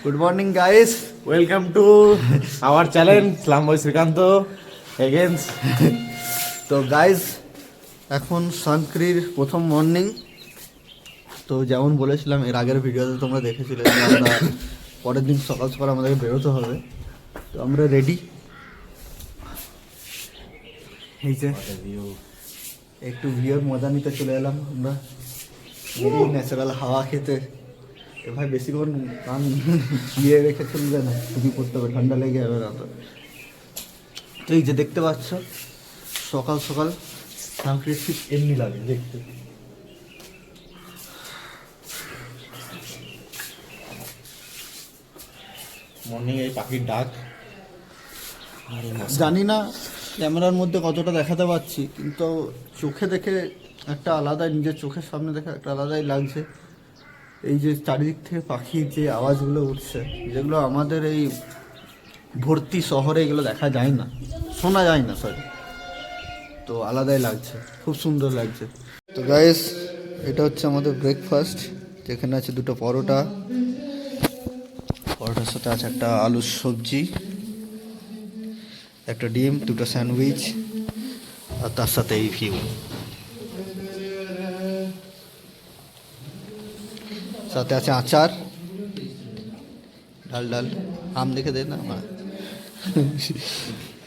Good morning, guys. Welcome to our channel, Slam Boy Srikanto against. তো guys এখন সানক্রির প্রথম morning. তো যেমন বলেছিলাম এর আগের ভিডিওতে তোমরা দেখেছিলে যে আমরা পরের দিন সকাল সকাল আমাদেরকে বেরোতে হবে। তো আমরা রেডি। এই যে একটু ভিউর মজা নিতে চলে এলাম আমরা, ন্যাচারাল হাওয়া খেতে। এ ভাই বেশিক্ষণ কান দিয়ে রেখে চলবে না, টুপি পরতে হবে, ঠান্ডা লেগে যাবে না তো। তো এই যে দেখতে পাচ্ছ সকাল সকাল সানক্রিজ ঠিক এমনি লাগে দেখতে। মর্নিং এই পাখির ডাক জানি না ক্যামেরার মধ্যে কতটা দেখাতে পাচ্ছি, কিন্তু চোখে দেখে একটা আলাদাই, নিজের চোখের সামনে দেখে একটা আলাদাই লাগছে। এই যে চারিদিক থেকে পাখির যে আওয়াজগুলো উঠছে, যেগুলো আমাদের এই ভর্তি শহরে এগুলো দেখা যায় না, শোনা যায় না, সরি। তো আলাদাই লাগছে, খুব সুন্দর লাগছে। তো গাইস এটা হচ্ছে আমাদের ব্রেকফাস্ট, যেখানে আছে দুটো পরোটা, পরোটার সাথে আছে একটা আলুর সবজি, একটা ডিম, দুটো স্যান্ডউইচ, আর তার সাথে এই ভিউ। সাথে আছে আচার, ডাল ডাল, আম দেখে দে না আমার।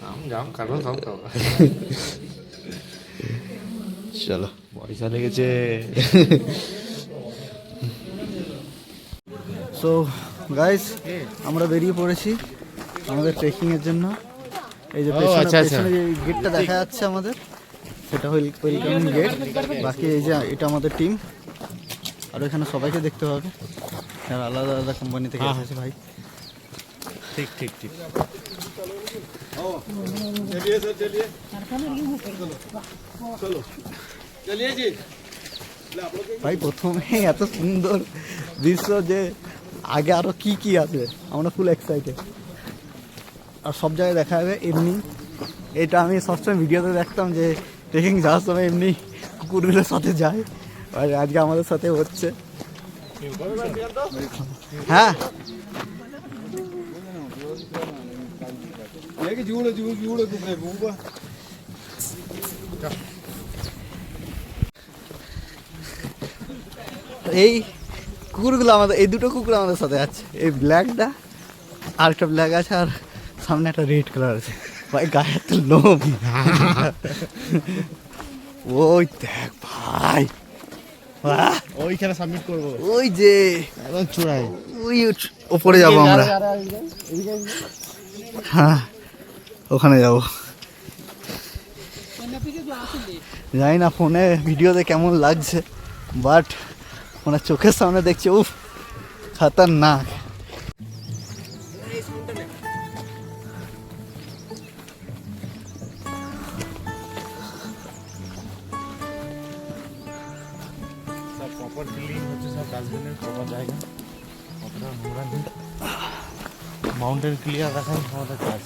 আম জাম কাঁঠাল সব খাওয়া। চলো, পয়সা লেগেছে। সো গাইস আমরা বেরিয়ে পড়েছি আমাদের ট্রেকিংয়ের জন্য। এই যে পেছনে যে গেটটা দেখা যাচ্ছে আমাদের, সেটা ওয়েলকামিং গেট। বাকি এই যে এটা আমাদের টিম, আর এখানে সবাইকে দেখতে হবে, আর আলাদা আলাদা কোম্পানি থেকে এসেছে ভাই। ঠিক ঠিক ঠিক। ভাই প্রথমে এত সুন্দর দৃশ্য যে আগে আরো কি কি আছে, আমরা ফুল এক্সাইটেড। আর সব জায়গায় দেখা যাবে এমনি, এটা আমি সবসময় ভিডিওতে দেখতাম যে ট্রেকিং যাওয়ার সময় এমনি কুকুরগুলোর সাথে যায়, আর আজকে আমাদের সাথে হচ্ছে। হ্যাঁ এই কুকুরগুলো আমাদের, এই দুটো কুকুর আমাদের সাথে আছে, এই ব্ল্যাকটা, আর একটা ব্ল্যাক আছে, আর সামনে একটা রেড কালার আছে। ভাই গায়ের তো লোম। ওই দেখ ভাই, ওইখানে সাবমিট করবো, ওই যে একদম চূড়ায়, ওই ওপরে যাবো আমরা। হ্যাঁ ওখানে যাবো। জানি না ফোনে ভিডিওতে কেমন লাগছে, বাট ওনার চোখের সামনে দেখছি, উফ খতরনাক। সব প্রপার ক্লিন হচ্ছে, সব ডাস্টবিনের প্রপার জায়গা, কতটা নোংরা নেই। মাউন্টেন ক্লিয়ার রাখাই আমাদের কাজ।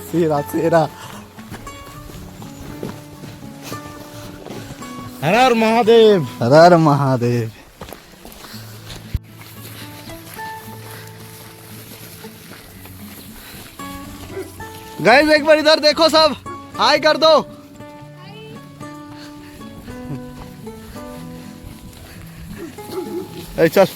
সেরা সেরা। হর হর মহাদেব, हर हर महादेव। गाइस एक बार इधर देखो, सब हाय कर दो। ए चल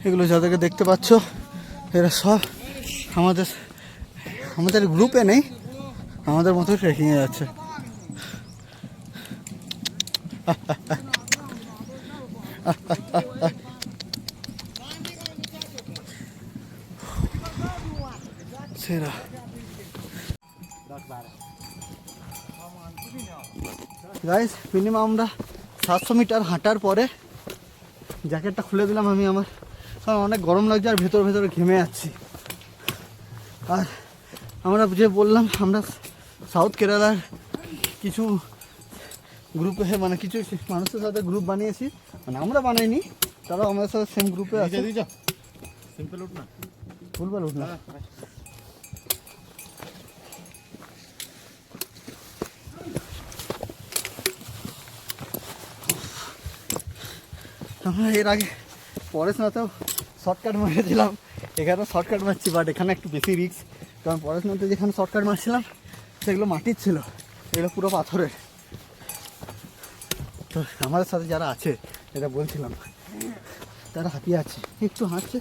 এগুলো যাদেরকে দেখতে পাচ্ছ এরা সব আমাদের আমাদের গ্রুপে নেই, আমাদের মতো ট্রেকিংয়ে যাচ্ছে। সেরা গাইস মিনিমাম আমরা 700 মিটার হাঁটার পরে জ্যাকেটটা খুলে দিলাম আমি আমার, কারণ অনেক গরম লাগছে আর ভেতরে ভেতরে ঘেমে যাচ্ছি। আর আমরা যে বললাম আমরা সাউথ কেরালার কিছু গ্রুপে মানে কিছু মানুষের সাথে গ্রুপ বানিয়েছি, মানে আমরা বানাইনি, তারাও আমাদের সাথে সেম গ্রুপে আছে। সিম্পল উঠ না, ফুলবার উঠ না। আমরা এর আগে পড়াশোনাতেও শর্টকাট মারেছিলাম, এখানেও শর্টকাট মারছি, বাট এখানে একটু বেশি রিস্ক, কারণ পড়াশোনাতে যেখানে শর্টকাট মারছিলাম সেগুলো মাটির ছিল, এগুলো পুরো পাথরের। তো আমাদের সাথে যারা আছে এটা বলছিলাম, তারা হাঁপিয়ে আছে, একটু হাঁটছে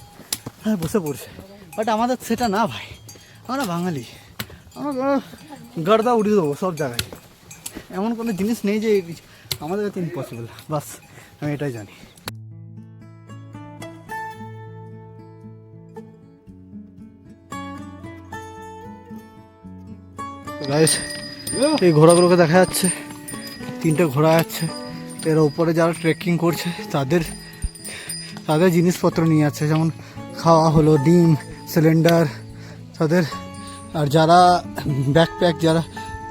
হ্যাঁ বসে পড়ছে, বাট আমাদের সেটা না ভাই, আমরা বাঙালি, আমরা গর্দা উড়িয়ে দেবো সব জায়গায়, এমন কোনো জিনিস নেই যে আমাদের কাছে ইম্পসিবল, বাস আমি এটাই জানি। গাইস এই ঘোড়াগুলোকে দেখা যাচ্ছে, 3টে ঘোড়া যাচ্ছে, এর উপরে যারা ট্রেকিং করছে তাদের তাদের জিনিসপত্র নিয়ে যাচ্ছে, যেমন খাওয়া হলো, ডিম, সিলিন্ডার তাদের। আর যারা ব্যাকপ্যাক, যারা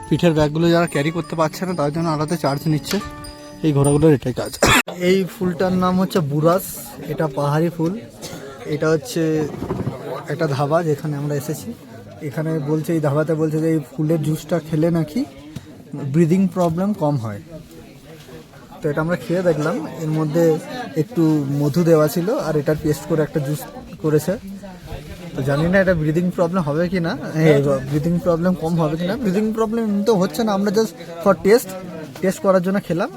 পিঠের ব্যাগগুলো যারা ক্যারি করতে পারছে না তার জন্য আলাদা চার্জ নিচ্ছে, এই ঘোড়াগুলোর এটাই কাজ। এই ফুলটার নাম হচ্ছে বুরাস, এটা পাহাড়ি ফুল, এটা হচ্ছে একটা ধাবা যেখানে আমরা এসেছি, এখানে বলছে এই ধাবাতে বলছে যে এই ফুলের জুসটা খেলে নাকি ব্রিদিং প্রবলেম কম হয়। তো এটা আমরা খেয়ে দেখলাম, এর মধ্যে একটু মধু দেওয়া ছিল আর এটার পেস্ট করে একটা জুস করেছে। তো জানি না এটা ব্রিদিং প্রবলেম হবে কি না, ব্রিদিং প্রবলেম কম হবে কি না। ব্রিদিং প্রবলেম তো হচ্ছে না, আমরা জাস্ট ফর টেস্ট করার জন্য খেলাম,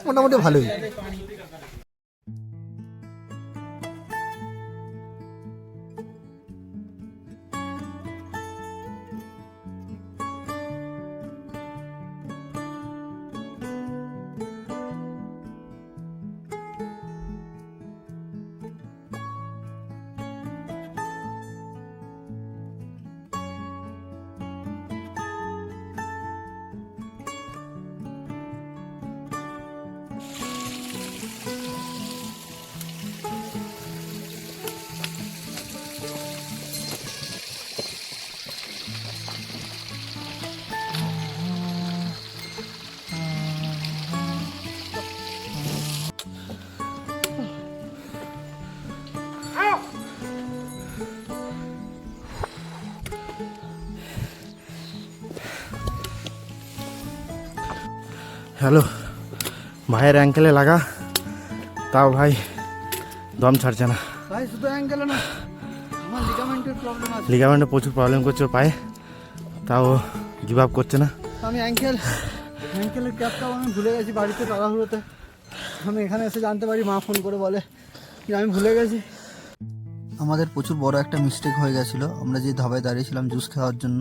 মোটামুটি ভালোই। হ্যালো, ভাইয়ের অ্যাঙ্কেলে লাগা, তাও ভাই দম ছাড়ছে না। ভাই শুধু অ্যাঙ্কেলে না, আমার লিগামেন্টের প্রবলেম আছে, লিগামেন্টে প্রচুর প্রবলেম করছে ওর পায়ে, তাও গিভ আপ করছে না। আমি অ্যাঙ্কেলের ক্যাপটাও আমি ভুলে গেছি বাড়িতে তাড়াহুড়োতে, আমি এখানে এসে জানতে পারি, মা ফোন করে বলে যে আমি ভুলে গেছি। আমাদের প্রচুর বড় একটা মিস্টেক হয়ে গেছিলো, আমরা যে ধাবায় দাঁড়িয়েছিলাম জুস খাওয়ার জন্য,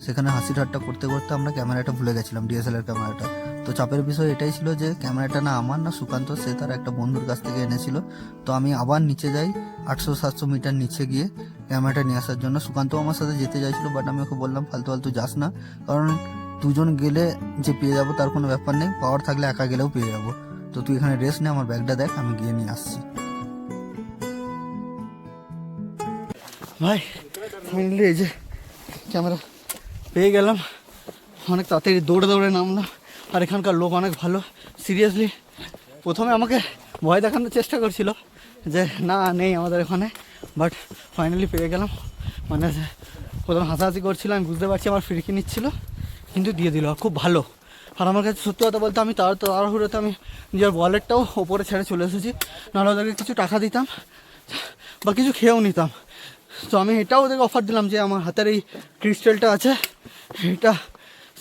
সেখানে হাসি ঠাট্টা করতে করতে আমরা ক্যামেরাটা ভুলে গেছিলাম, ডিএসএলআর ক্যামেরাটা। তো চাপের বিষয় এটাই ছিল যে ক্যামেরাটা না আমার না সুকান্ত, সে তার একটা বন্ধুর কাছ থেকে এনেছিল। তো আমি আবার নিচে যাই 800-700 মিটার নিচে গিয়ে ক্যামেরাটা নিয়ে আসার জন্য। সুকান্তও আমার সাথে যেতে চাইছিল, বাট আমি ওকে বললাম ফালতু যাস না, কারণ দুজন গেলে যে পেয়ে যাবো তার কোনো ব্যাপার নেই, পাওয়ার থাকলে একা গেলেও পেয়ে যাবো। তো তুই এখানে রেস্ট নে, আমার ব্যাগটা দেখ, আমি গিয়ে নিয়ে আসছি। ভাই ফাইনালি এই যে ক্যামেরা পেয়ে গেলাম, অনেক তাড়াতাড়ি দৌড়ে নামলাম, আর এখানকার লোক অনেক ভালো। সিরিয়াসলি প্রথমে আমাকে ভয় দেখানোর চেষ্টা করছিল যে না নেই আমাদের এখানে, বাট ফাইনালি পেয়ে গেলাম। মানে প্রথমে হাসাহাসি করছিল, আমি বুঝতে পারছি আমার ফিরকি নিচ্ছিল, কিন্তু দিয়ে দিল, খুব ভালো। আর আমার কাছে সত্যি কথা বলতে আমি তাড়াহুড়োতে আমি নিজের ওয়ালেটটাও ওপরে ছেড়ে চলে এসেছি, নাহলে ওদেরকে কিছু টাকা দিতাম বা কিছু খেয়েও নিতাম। তো আমি এটাও ওদেরকে অফার দিলাম যে আমার হাতের এই ক্রিস্টালটা আছে, এটা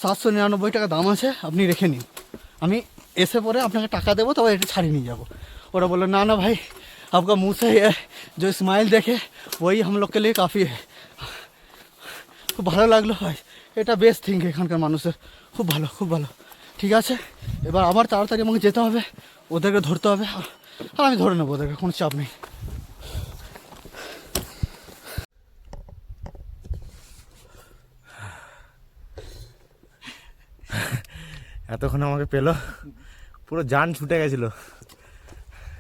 799 টাকা দাম আছে, আপনি রেখে নিন, আমি এসে পরে আপনাকে টাকা দেবো, তবে এটা ছাড়িয়ে নিয়ে যাবো। ওরা বললো না না ভাই, आपका मुँह से जो स्माइल देखे वही हम लोग के लिए काफ़ी है। খুব ভালো লাগলো ভাই, এটা বেস্ট থিঙ্ক এখানকার মানুষের, খুব ভালো। ঠিক আছে, এবার আবার তাড়াতাড়ি আমাকে যেতে হবে, ওদেরকে ধরতে হবে, আর আমি ধরে নেবো ওদেরকে, কোনো চাপ নেই। এতক্ষণ আমাকে পেলো, পুরো জান ছুটে গেছিল।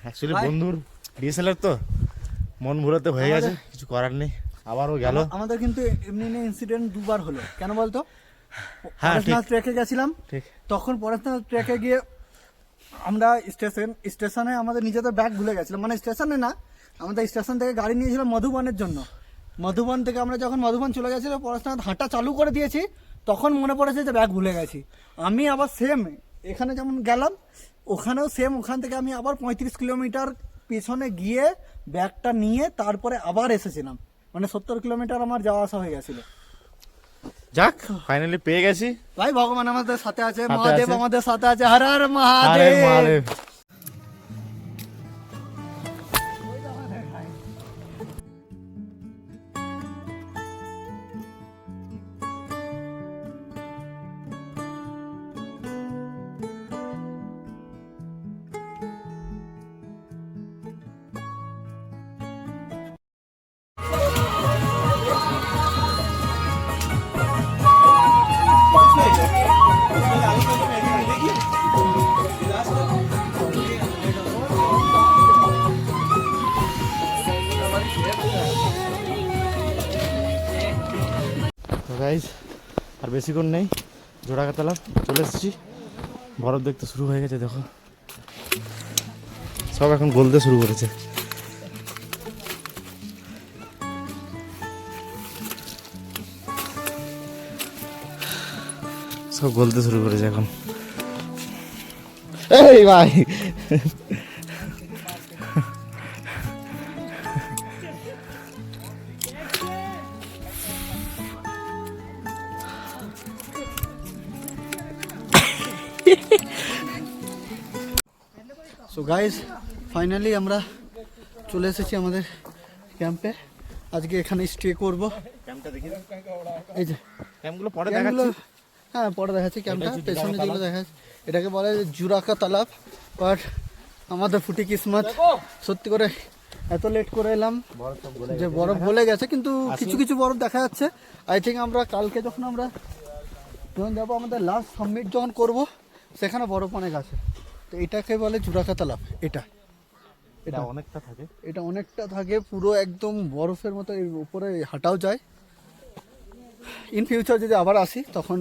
অ্যাকচুয়ালি ভাই। বন্ধুর ডিএসএলআর তো মন ভুলাতে হয়ে গেছে, কিছু করার নেই। আবারও গেল। আমাদের কিন্তু এমনি ইনসিডেন্ট দুবার হলো, কেন বলতো? হ্যাঁ, পরেশনাথ ট্রেকে গেছিলাম, ঠিক। তখন পরেশনাথ ট্রেকে গিয়ে আমরা স্টেশনে আমাদের নিজেদের ব্যাগ ভুলে গেছিলাম, মানে স্টেশনে না, আমাদের স্টেশন থেকে গাড়ি নিয়েছিলাম মধুবনের জন্য। মধুবন থেকে আমরা যখন মধুবন চলে গেছিলাম, পরেশনাথ হাঁটা চালু করে দিয়েছি, তখন মনে পড়েছে যে ব্যাগ ভুলে গেছি। আমি আবার সেম এখানে যেমন গেলাম, ওখানেও সেম, ওখান থেকে আমি আবার 35 কিলোমিটার পিছনে গিয়ে ব্যাগটা নিয়ে তারপরে আবার এসেছিলাম, মানে 70 কিলোমিটার আমার যাওয়া আসা হয়ে গেছিল। যাক, ফাইনালি পেয়ে গেছি। ভাই ভগবান আমাদের সাথে আছে, সাথে মহাদেব আছে। আমাদের সাথে আছে, হর হর আরে মহাদেব। মহাদেব। তো গাইজ, আর বেশিক্ষণ নেই, জোড়াকাতলা চলে এসেছি। বরফ দেখতে শুরু হয়ে গেছে, দেখো সব এখন গলতে শুরু করেছে। সব গলতে শুরু করেছে এখন। এই ভাই, সো গাইস, ফাইনালি আমরা চলে এসেছি আমাদের ক্যাম্পে। আজকে এখানে স্টে করব। ক্যাম্পটা দেখি, এই যে ক্যাম্পগুলো পরে ক্যাম্পগুলো, দেখাচ্ছি। হ্যাঁ পরে দেখাচ্ছি ক্যাম্পটা, এটাই হচ্ছে পেছনে জুরাকা যেগুলো দেখাচ্ছে এটাকে বলে জুরাকা তালাব। বাট আমাদের ফুটি কিসমত, সত্যি করে এত লেট করে এলাম যে বরফ গলে গেছে, কিন্তু কিছু কিছু বরফ দেখা যাচ্ছে। আই থিঙ্ক আমরা কালকে যখন যাবো আমাদের লাস্ট সাবমিট যখন করব, সেখানে বরফ অনেক আছে। তো এটাকে বলে জুরাকা তালাব। এটা এটা অনেকটা থাকে। এটা অনেকটা থাকে, পুরো একদম বরফের মতো, এর উপরে হাঁটাও যায়। ইন ফিউচার যদি আবার আসি, তখন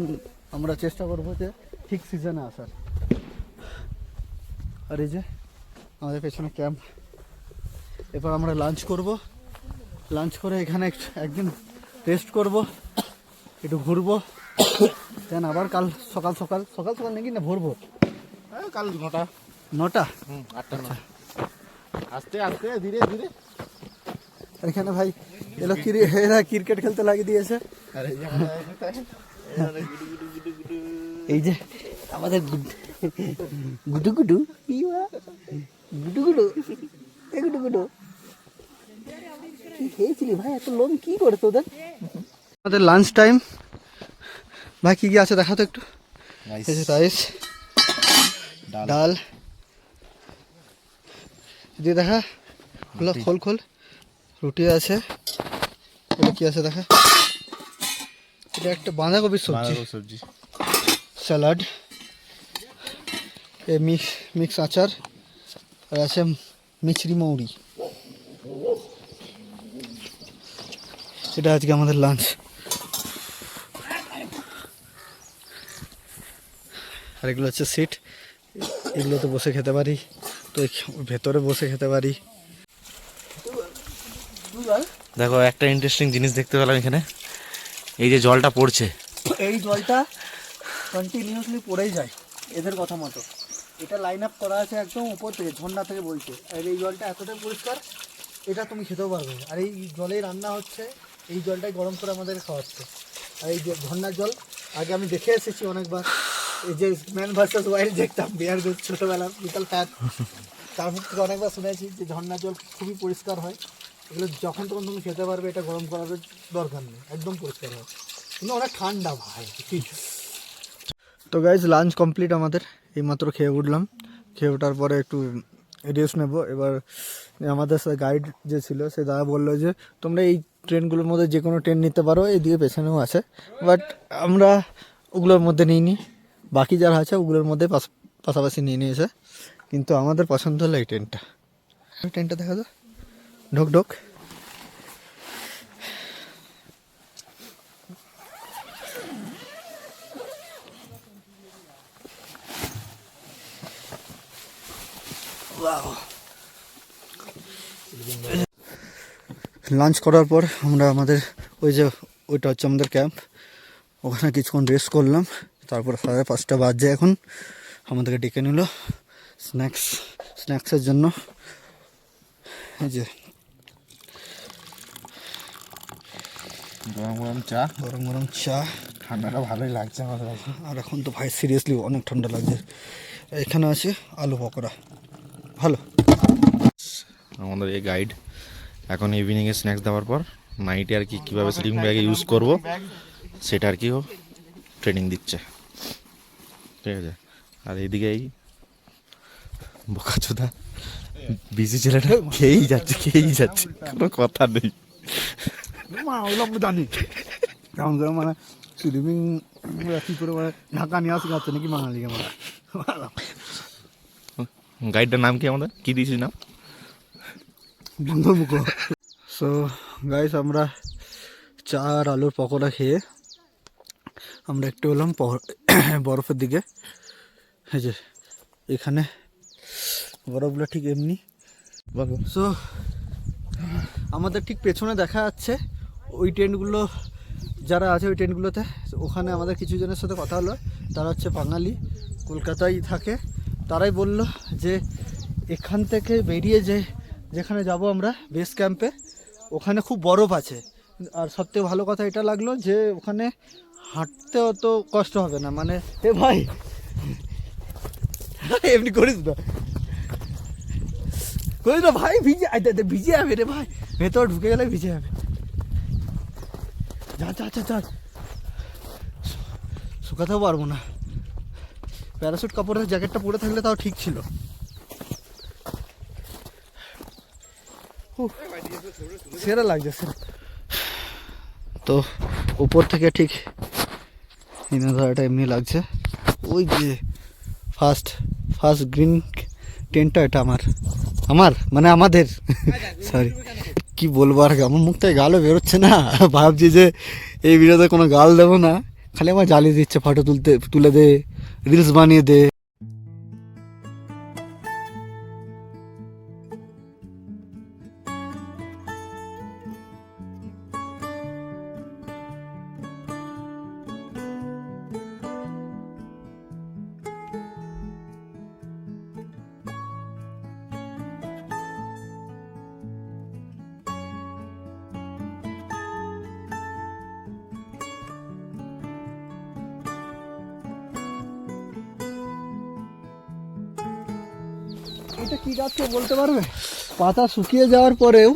আমরা চেষ্টা করবো যে ঠিক সিজনে আসার। আর এই যে আমাদের পেছনে ক্যাম্প। এরপর আমরা লাঞ্চ করব, লাঞ্চ করে এখানে একদিন রেস্ট করব, একটু ঘুরবো, দেন আবার কাল সকাল সকাল সকাল সকাল নাকি না ভোর ভোর কাল 9টা 9টা 8টা না, আস্তে আস্তে ধীরে ধীরে। আর এখানে ভাই এরা ক্রিকেট খেলতে লাগিয়ে দিয়েছে। আরে এই যে আমাদের গুডু গুডু ইয়া, গুডু গুডু এ গুডু গুডু, কি খেয়েছিলি ভাই, এত লোম কি করে তোদের? আমাদের লাঞ্চ টাইম। ভাই কি কি আছে দেখা তো একটু। এই যে রাইস, ডাল দিয়ে দেখা, খোল খোল, রুটি আছে। এটা কি আছে দেখা, এটা একটা বাঁধাকপির সবজি, স্যালাড, এ মিক্স আচার, আর আছে মিচড়ি মৌরি। এটা আজকে আমাদের লাঞ্চ। আর এগুলো হচ্ছে সিট, এগুলোতে বসে খেতে পারি, তো ভেতরে বসে খেতে পারি। দেখো, একটা ইন্টারেস্টিং জিনিস দেখতে পেলাম এখানে। এই যে জলটা পড়ছে, এই জলটা কন্টিনিউয়াসলি পড়েই যায় এদের কথা মতো। এটা লাইন আপ করা আছে একদম উপর থেকে, ঝর্ণা থেকে বলছে। আর এই জলটা এতটাই পরিষ্কার, এটা তুমি খেতেও পারবে। আর এই জলেই রান্না হচ্ছে, এই জলটাই গরম করে আমাদের খাওয়াচ্ছে। আর এই যে ঝর্ণার জল আগে আমি দেখে এসেছি অনেকবার, এই যে ম্যান ভার্সাস ওয়াইল্ড দেখতাম বিয়ার গ্রুপ ছোটোবেলা, বিকাল ফ্যান, তারপর থেকে অনেকবার শুনেছি যে ঝর্ণার জল খুবই পরিষ্কার হয়। এগুলো যখন তখন তুমি খেতে পারবে, এটা গরম করার দরকার নেই, একদম পরিষ্কার হয়, কিন্তু অনেক ঠান্ডা ভাই। তো গাইজ লাঞ্চ কমপ্লিট আমাদের, এইমাত্র খেয়ে উঠলাম। খেয়ে ওঠার পরে একটু রেস্ট নেবো। এবার আমাদের সাথে গাইড যে ছিল, সে দাদা বললো যে তোমরা এই ট্রেনগুলোর মধ্যে যে কোনো ট্রেন নিতে পারো, এইদিকে পেছনেও আছে, বাট আমরা ওগুলোর মধ্যে নিইনি। বাকি যারা আছে ওগুলোর মধ্যে পাশাপাশি নিয়ে নিয়েছে, কিন্তু আমাদের পছন্দ হলো এই টেন্টটা। টেন্টটা দেখা যায়, ঢোক ঢোক। লাঞ্চ করার পর আমরা আমাদের ওইটা হচ্ছে আমাদের ক্যাম্প, ওখানে কিছুক্ষণ রেস্ট করলাম। তারপর 5:30 বাজে এখন, আমাদেরকে ডেকে নিল স্ন্যাক্সের জন্য। এই যে গরম গরম চা, ঠান্ডাটা ভালোই লাগছে আমাদের কাছে। আর এখন তো ভাই সিরিয়াসলি অনেক ঠান্ডা লাগছে। এখানে আছে আলু পকোড়া, ভালো। আমাদের এই গাইড এখন ইভিনিংয়ে স্ন্যাক্স দেওয়ার পর নাইটে আর কি কীভাবে স্লিপিং ব্যাগ ইউজ করব সেটা আর কি ও ট্রেনিং দিচ্ছে, ঠিক আছে। আর এইদিকে এই বোকাচোদা বিজি ছেলেটা খেয়েই যাচ্ছে, কোনো কথা নেই। ওগুলো আমি জানি কেমন করে মানে স্লিপিং কী করে মানে ঢাকা নিয়ে আসতে যাচ্ছে নাকি বাঙালিকে মানে। গাইডটার নাম কি আমাদের, কি দিয়েছিস নাম? বন্ধুমুখ। সো গাইস, আমরা চা আর আলুর পকোড়া খেয়ে আমরা একটু হলাম বরফের দিকে। এই যে এখানে বরফগুলো ঠিক এমনি। সো আমাদের ঠিক পেছনে দেখা যাচ্ছে ওই টেন্টগুলো যারা আছে, ওই টেন্টগুলোতে ওখানে আমাদের কিছু জনের সাথে কথা হলো, তারা হচ্ছে বাঙালি, কলকাতায় থাকে। তারাই বলল যে এখান থেকে বেরিয়ে যেখানে যাব আমরা বেস ক্যাম্পে, ওখানে খুব বরফ আছে। আর সবথেকে ভালো কথা এটা লাগলো যে ওখানে হাঁটতে অত কষ্ট হবে না। মানে এ ভাই এমনি করিস না ভাই, ভিজে যাবে রে ভাই, ভেতর ঢুকে গেলে ভিজে যাবে। যা শুকাতেও পারবো না। প্যারাশুট কাপড়ের জ্যাকেটটা পরে থাকলে তাও ঠিক ছিল। সেরা লাগছে। তো উপর থেকে ঠিক ধরাটা এমনি লাগছে। ওই যে ফার্স্ট গ্রিন টেন্টটা, এটা আমার মানে আমাদের, সরি কি বলবো আর, আমার মুখ থেকে গালও বেরোচ্ছে না। ভাবছি যে এই ভিডিওতে কোনো গাল দেবো না, খালি আমার জ্বালিয়ে দিচ্ছে, ফটো তুলে দে, রিলস বানিয়ে দে। এটা কি গাছ কেউ বলতে পারবে? পাতা শুকিয়ে যাওয়ার পরেও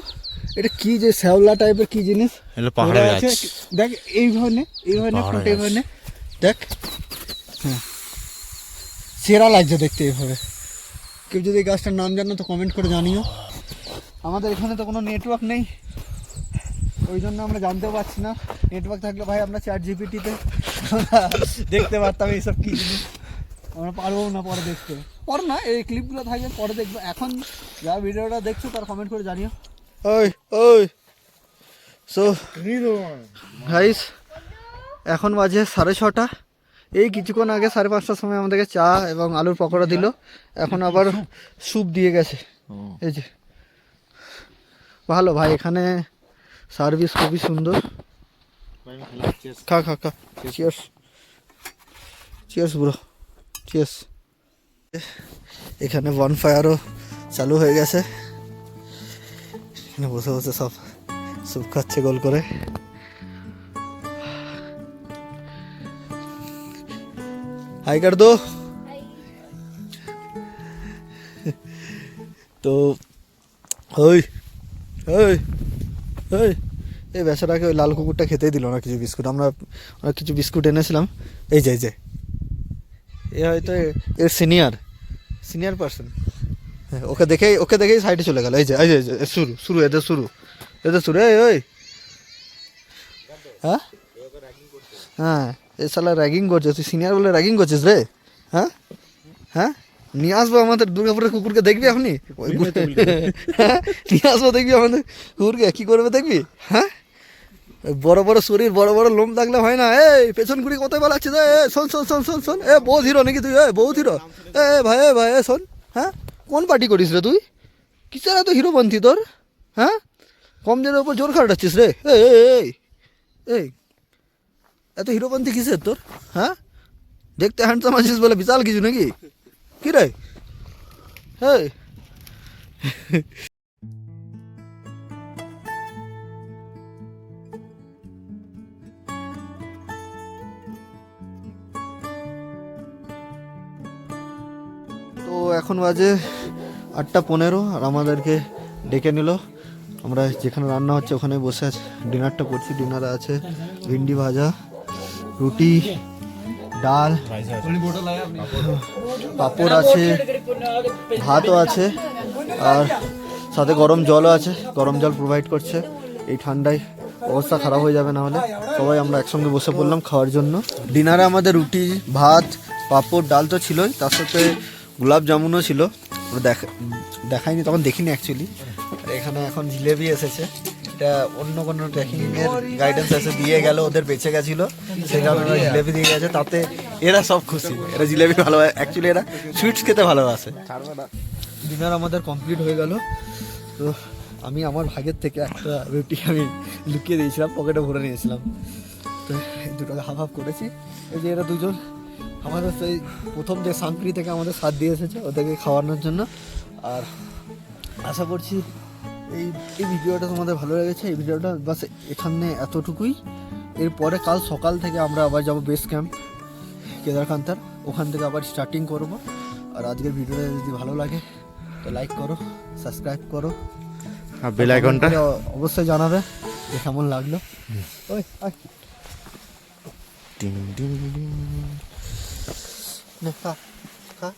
এটা কি যে শ্যাওলা টাইপের কি জিনিস আছে, দেখ এইভাবে ফোটে, এইভাবে দেখ। হ্যাঁ, সেরা লাগছে দেখতে এইভাবে। কেউ যদি এই গাছটার নাম জানো তো কমেন্ট করে জানিও। আমাদের এখানে তো কোনো নেটওয়ার্ক নেই, ওই জন্য আমরা জানতেও পারছি না। নেটওয়ার্ক থাকলে ভাই আমরা ChatGPT-তে দেখতে পারতাম এইসব কী জিনিস। আমরা পারবো না পরে দেখতে, পরে না, এই ক্লিপগুলো থাকবে পরে দেখবো। এখন যা ভিডিওটা দেখছো তার কমেন্ট করে জানিও। সো গাইস, এখন বাজে 6:30। এই কিছুক্ষণ আগে 5:30টার সময় আমাদেরকে চা এবং আলুর পকোড়া দিল, এখন আবার স্যুপ দিয়ে গেছে। এই যে ভালো ভাই, এখানে সার্ভিস খুবই সুন্দর। খা চিয়ার্স ব্রো, চিয়ার্স। এখানে বনফায়ারও চালু হয়ে গেছে, এখানে বসে বসে সব স্যুপ খাচ্ছে গোল করে। হাই কর দো। তো এই বেচারাকে ওই লাল কুকুরটা খেতেই দিল না কিছু বিস্কুট। আমরা কিছু বিস্কুট এনেছিলাম। এই যে এ হয়তো এর সিনিয়র পার্সন। হ্যাঁ, ওকে দেখেই সাইডে চলে গেল। এই যে শুরু এদের শুরু। ওই হ্যাঁ এ শালা র্যাগিং করছে, তুই সিনিয়র বলে র্যাগিং করছিস রে? হ্যাঁ হ্যাঁ, নিয়ে আসবো আমাদের দুর্গাপুরের কুকুরকে, দেখবি আপনি? হ্যাঁ, নিয়ে আসবো, দেখবি আমাদের কুকুরকে কী করবে দেখবি? হ্যাঁ, বড় বড় শরীর, বড় বড় লোম থাকলে হয় না। এই পেছন ঘুরি কোথায় বেলাচ্ছিস? শোন শোন শোন শোন শোন, বহুত হিরো নাকি তুই? বহুত হিরো? ভাই ভাই শোন, হ্যাঁ কোন পার্টি করিস রে তুই? কিসের এত হিরোপন্থী তোর? হ্যাঁ, কম জনের উপর জোর খাটাচ্ছিস রে? এই এই এত হিরোপন্থী কিসের তোর? হ্যাঁ, দেখতে হ্যান্ডসাম আছিস বলে বিশাল কিছু নাকি? কি রে? এই তো এখন বাজে 8:15 আর আমাদেরকে ডেকে নিল। আমরা যেখানে রান্না হচ্ছে ওখানে বসে আছে, ডিনারটা করছি। ডিনারে আছে ভিন্ডি ভাজা, রুটি, ডাল, পাঁপড় আছে, ভাতও আছে, আর সাথে গরম জলও আছে। গরম জল প্রোভাইড করছে। এই ঠান্ডায় অবস্থা খারাপ হয়ে যাবে না হলে। সবাই আমরা একসঙ্গে বসে পড়লাম খাওয়ার জন্য। ডিনারে আমাদের রুটি, ভাত, পাঁপড়, ডাল তো ছিলই, তার সাথে গোলাপ জামুনও ছিল। আমরা দেখাইনি তখন, দেখিনি অ্যাকচুয়ালি। আর এখানে এখন জিলেবি এসেছে। এটা অন্য কোনো ট্রেকিংয়ের গাইডেন্স এসে দিয়ে গেল, ওদের বেঁচে গেছিলো, সেই কারণে ওরা জিলেবি দিয়ে গেছে। তাতে এরা সব খুশি, এরা জিলেবি ভালো, অ্যাকচুয়ালি এরা সুইটস খেতে ভালোবাসে। ডিনার আমাদের কমপ্লিট হয়ে গেল। তো আমি আমার ভাগের থেকে একটা রুটি আমি লুকিয়ে দিয়েছিলাম, পকেটে ভরে নিয়েছিলাম। তো এই দুটোকে হাফ হাফ করেছি। এই যে এরা দুজন আমাদের সেই প্রথম যে সাংক্রি থেকে আমাদের সাথ দিয়ে এসেছে, ওদেরকে খাওয়ানোর জন্য। আর আশা করছি এই ভিডিওটা তোমাদের ভালো লেগেছে। এই ভিডিওটা বাস এখানে এতটুকুই। এরপরে কাল সকাল থেকে আমরা আবার যাব বেস ক্যাম্প কেদারকান্তার, ওখান থেকে আবার স্টার্টিং করব। আর আজকের ভিডিওটা যদি ভালো লাগে তো লাইক করো, সাবস্ক্রাইব করো, আর বেল আইকনটা অবশ্যই জানাবে যে কেমন লাগলো। ওই টিং টিং টিং। খা খা।